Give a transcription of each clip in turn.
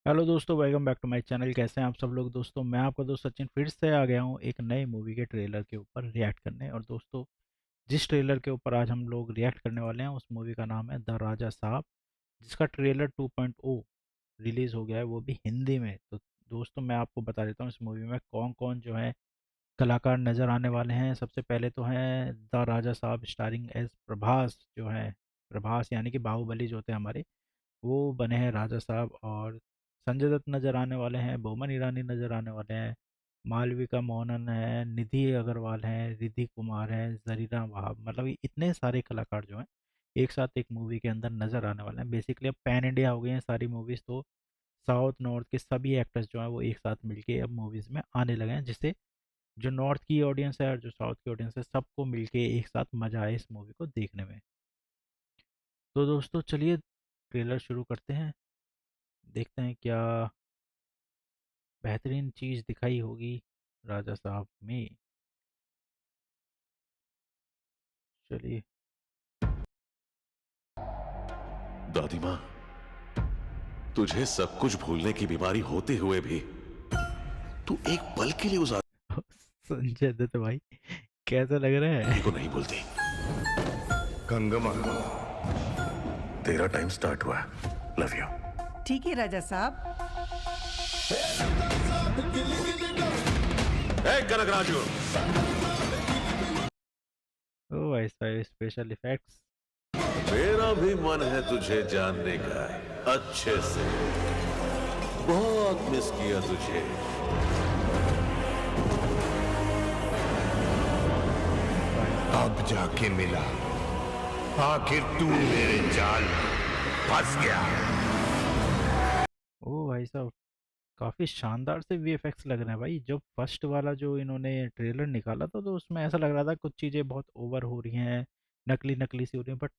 Hello दोस्तों, welcome back to my channel. कैसे हैं आप सब लोग। दोस्तों मैं आपका दोस्त सचिन फिर से आ गया हूं एक नए मूवी के ट्रेलर के ऊपर रिएक्ट करने। और दोस्तों, जिस ट्रेलर के ऊपर आज हम लोग रिएक्ट करने वाले हैं उस मूवी का नाम है द राजा साहब, जिसका ट्रेलर 2.0 रिलीज़ हो गया है, वो भी हिंदी में। तो दोस्तों मैं आपको बता देता हूँ इस मूवी में कौन कौन जो है कलाकार नज़र आने वाले हैं। सबसे पहले तो हैं द राजा साहब स्टारिंग एज प्रभास, जो है प्रभास यानी कि बाहुबली जो होते हैं हमारे, वो बने हैं राजा साहब। और संजय दत्त नज़र आने वाले हैं, बोमन ईरानी नज़र आने वाले हैं, मालविका मोहनन है, निधि अग्रवाल हैं, रिद्धि कुमार है, जरीना वहाब। मतलब ये इतने सारे कलाकार जो हैं एक साथ एक मूवी के अंदर नज़र आने वाले हैं। बेसिकली अब पैन इंडिया हो गई हैं सारी मूवीज़, तो साउथ नॉर्थ के सभी एक्टर्स जो हैं वो एक साथ मिलके अब मूवीज़ में आने लगे हैं, जिससे जो नॉर्थ की ऑडियंस है और जो साउथ की ऑडियंस है सबको मिलके एक साथ मज़ा आए इस मूवी को देखने में। तो दोस्तों चलिए ट्रेलर शुरू करते हैं, देखते हैं क्या बेहतरीन चीज़ दिखाई होगी राजा साहब में। चलिए। दादी माँ, तुझे सब कुछ भूलने की बीमारी होते हुए भी तू एक पल के लिए उस संजय दत्त भाई, कैसा लग रहा आदमी है। को नहीं भूलती। गंगम्मा, तेरा टाइम स्टार्ट हुआ। Love you. ठीक है राजा साहब। ए कनकराजू, ओ ऐसा स्पेशल इफेक्ट्स। मेरा भी मन है तुझे जानने का अच्छे से। बहुत मिस किया तुझे। अब जाके मिला। आखिर तू मेरे जाल में फंस गया। ओ भाई साहब, काफ़ी शानदार से वीएफएक्स लग रहे हैं भाई। जो फर्स्ट वाला जो इन्होंने ट्रेलर निकाला था तो उसमें ऐसा लग रहा था कुछ चीज़ें बहुत ओवर हो रही हैं, नकली नकली सी हो रही हैं, बट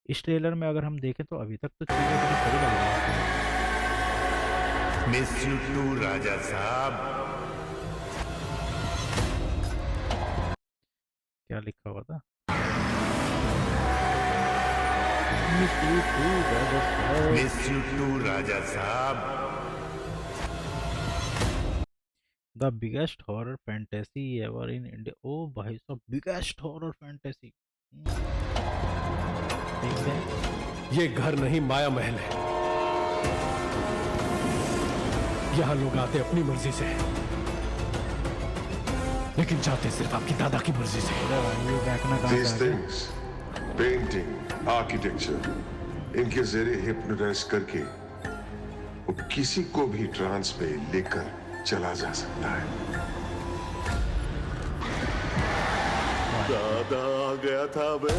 इस ट्रेलर में अगर हम देखें तो अभी तक तो चीज़ें बड़ी सही लग रही हैं। मिस यू टू राजा साहब। क्या लिखा हुआ था। मिस यू टू राजा साहब। Miss you too Raja Saab. The biggest horror fantasy ever in India. ओ भाई साहब, बिगेस्ट हॉरर फैंटेसी। देखते हैं। ये घर नहीं माया महल है। यहां लोग आते अपनी मर्जी से, लेकिन जाते सिर्फ आपकी दादा की मर्जी से। अरे भाई, ये देखना कहाँ These से आ गया। things, painting, architecture, इनके जरिए हिप्नोटाइज करके वो किसी को भी ट्रांस में लेकर चला जा सकता है। दादा आ गया था बे।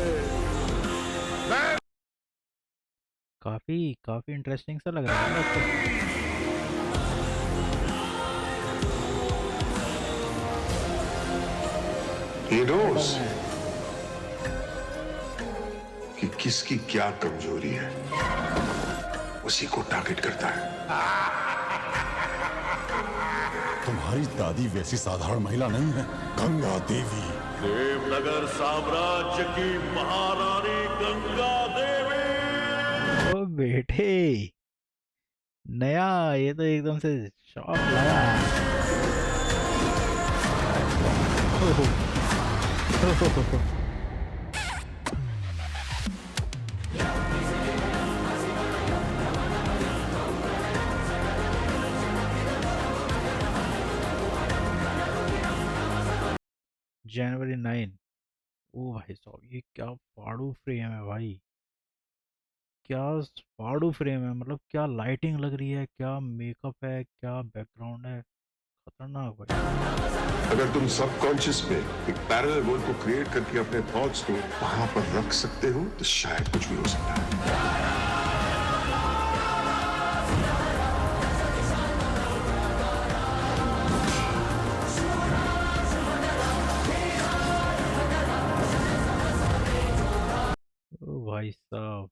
काफी काफी इंटरेस्टिंग सा लग रहा है मेरे को। He knows कि किसकी क्या कमजोरी है, उसी को टारगेट करता है। तुम्हारी दादी वैसी साधारण महिला नहीं है, गंगा देवी। देवनगर साम्राज्य की महारानी गंगा देवी। ओ बेटे, नया, ये तो एकदम से शॉक लगा। ओहो, ओहो, जनवरी 9। ओ भाई साहब, ये क्या फाड़ू फ्रेम है भाई। क्या फाड़ू फ्रेम है, मतलब क्या लाइटिंग लग रही है, क्या मेकअप है, क्या बैकग्राउंड है। खतरनाक भाई। अगर तुम सबकॉन्शियस में एक पैरेलल वर्ल्ड को क्रिएट करके अपने थॉट्स को वहां पर रख सकते हो तो शायद कुछ भी हो सकता है। ओ भाई साहब।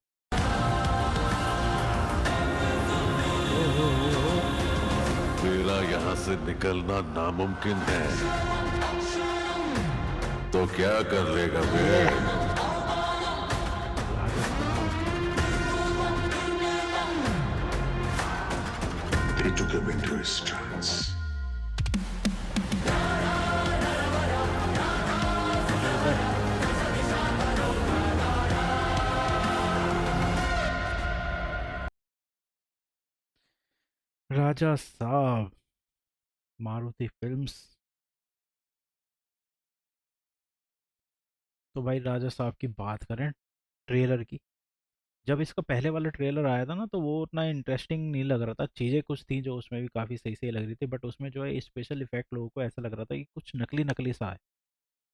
तेरा यहाँ से निकलना नामुमकिन है, तो क्या कर लेगा बे? They took him into his trance. राजा साहब, मारुति फिल्म्स। तो भाई राजा साहब की बात करें ट्रेलर की, जब इसका पहले वाला ट्रेलर आया था ना तो वो उतना इंटरेस्टिंग नहीं लग रहा था। चीज़ें कुछ थी जो उसमें भी काफ़ी सही सही लग रही थी, बट उसमें जो है स्पेशल इफेक्ट लोगों को ऐसा लग रहा था कि कुछ नकली नकली सा है।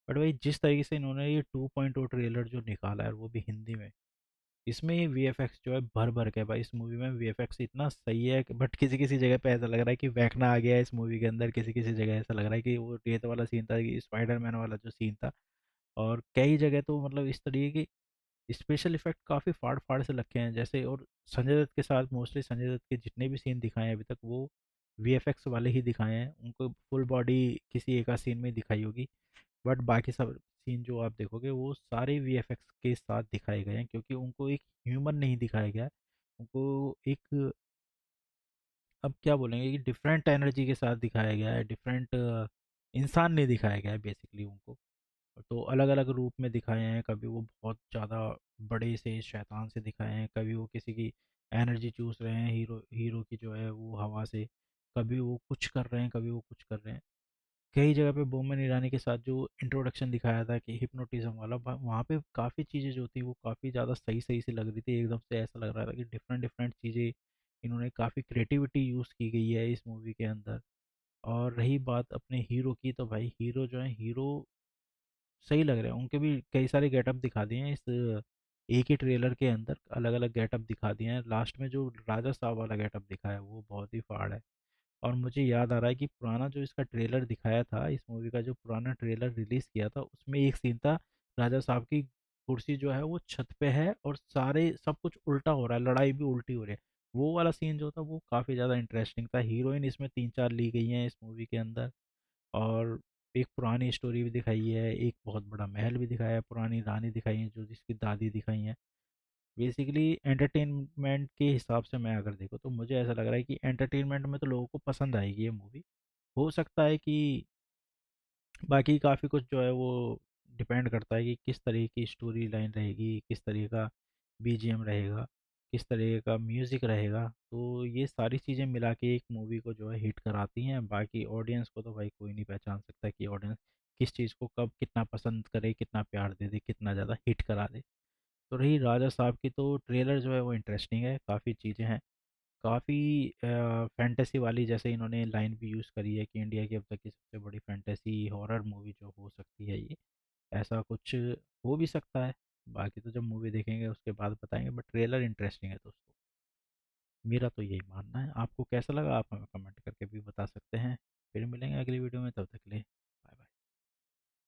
बट भाई जिस तरीके से इन्होंने ये 2.0 ट्रेलर जो निकाला है, और वो भी हिंदी में, इसमें ये वीएफएक्स जो है भर भर के भाई, इस मूवी में वीएफएक्स इतना सही है बट किसी किसी जगह पे ऐसा लग रहा है कि वैकना आ गया है इस मूवी के अंदर। किसी किसी जगह ऐसा लग रहा है कि वो रेत वाला सीन था, स्पाइडरमैन वाला जो सीन था, और कई जगह तो मतलब इस तरीके की स्पेशल इफेक्ट काफ़ी फाड़ फाड़ से रखे हैं जैसे। और संजय दत्त के साथ मोस्टली संजय दत्त के जितने भी सीन दिखाए हैं अभी तक, वो वीएफएक्स वाले ही दिखाए हैं। उनको फुल बॉडी किसी एक आध सीन में ही दिखाई होगी, बट बाकी सब सीन जो आप देखोगे वो सारे वीएफएक्स के साथ दिखाए गए हैं, क्योंकि उनको एक ह्यूमन नहीं दिखाया गया है। उनको एक, अब क्या बोलेंगे, कि डिफरेंट एनर्जी के साथ दिखाया गया है, डिफरेंट इंसान नहीं दिखाया गया है बेसिकली उनको। तो अलग अलग रूप में दिखाए हैं, कभी वो बहुत ज़्यादा बड़े से शैतान से दिखाए हैं, कभी वो किसी की एनर्जी चूस रहे हैं, हीरो हीरो की जो है वो हवा से, कभी वो कुछ कर रहे हैं, कभी वो कुछ कर रहे हैं। कई जगह पे बोमन ईरानी के साथ जो इंट्रोडक्शन दिखाया था कि हिप्नोटिज्म वाला, वहाँ पे काफ़ी चीज़ें जो थी वो काफ़ी ज़्यादा सही सही से लग रही थी। एकदम से ऐसा लग रहा था कि डिफरेंट डिफरेंट चीज़ें, इन्होंने काफ़ी क्रिएटिविटी यूज़ की गई है इस मूवी के अंदर। और रही बात अपने हीरो की, तो भाई हीरो जो है, हीरो सही लग रहे हैं। उनके भी कई सारे गेटअप दिखा दिए हैं इस एक ही ट्रेलर के अंदर, अलग अलग गेटअप दिखा दिए हैं। लास्ट में जो राजा साहब वाला गेटअप दिखाया है वो बहुत ही फाड़ है। और मुझे याद आ रहा है कि पुराना जो इसका ट्रेलर दिखाया था, इस मूवी का जो पुराना ट्रेलर रिलीज़ किया था, उसमें एक सीन था, राजा साहब की कुर्सी जो है वो छत पे है और सारे सब कुछ उल्टा हो रहा है, लड़ाई भी उल्टी हो रही है। वो वाला सीन जो था वो काफ़ी ज़्यादा इंटरेस्टिंग था। हीरोइन इसमें 3-4 ली गई हैं इस मूवी के अंदर, और एक पुरानी स्टोरी भी दिखाई है, एक बहुत बड़ा महल भी दिखाया है, पुरानी रानी दिखाई है जो जिसकी दादी दिखाई हैं। बेसिकली एंटरटेनमेंट के हिसाब से मैं अगर देखूँ तो मुझे ऐसा लग रहा है कि एंटरटेनमेंट में तो लोगों को पसंद आएगी ये मूवी। हो सकता है कि बाकी काफ़ी कुछ जो है वो डिपेंड करता है कि किस तरह की स्टोरी लाइन रहेगी, किस तरह का बीजीएम रहेगा, किस तरह का म्यूज़िक रहेगा। तो ये सारी चीज़ें मिला के एक मूवी को जो है हिट कराती हैं। बाकी ऑडियंस को तो भाई कोई नहीं पहचान सकता कि ऑडियंस किस चीज़ को कब कितना पसंद करे, कितना प्यार दे दे, कितना ज़्यादा हिट करा दे। तो रही राजा साहब की, तो ट्रेलर जो है वो इंटरेस्टिंग है, काफ़ी चीज़ें हैं, काफ़ी फैंटेसी वाली, जैसे इन्होंने लाइन भी यूज़ करी है कि इंडिया की अब तक की सबसे बड़ी फैंटेसी हॉरर मूवी जो हो सकती है ये, ऐसा कुछ हो भी सकता है। बाकी तो जब मूवी देखेंगे उसके बाद बताएंगे, बट ट्रेलर इंटरेस्टिंग है दोस्तों। मेरा तो यही मानना है। आपको कैसा लगा आप हमें कमेंट करके भी बता सकते हैं। फिर मिलेंगे अगली वीडियो में, तब तक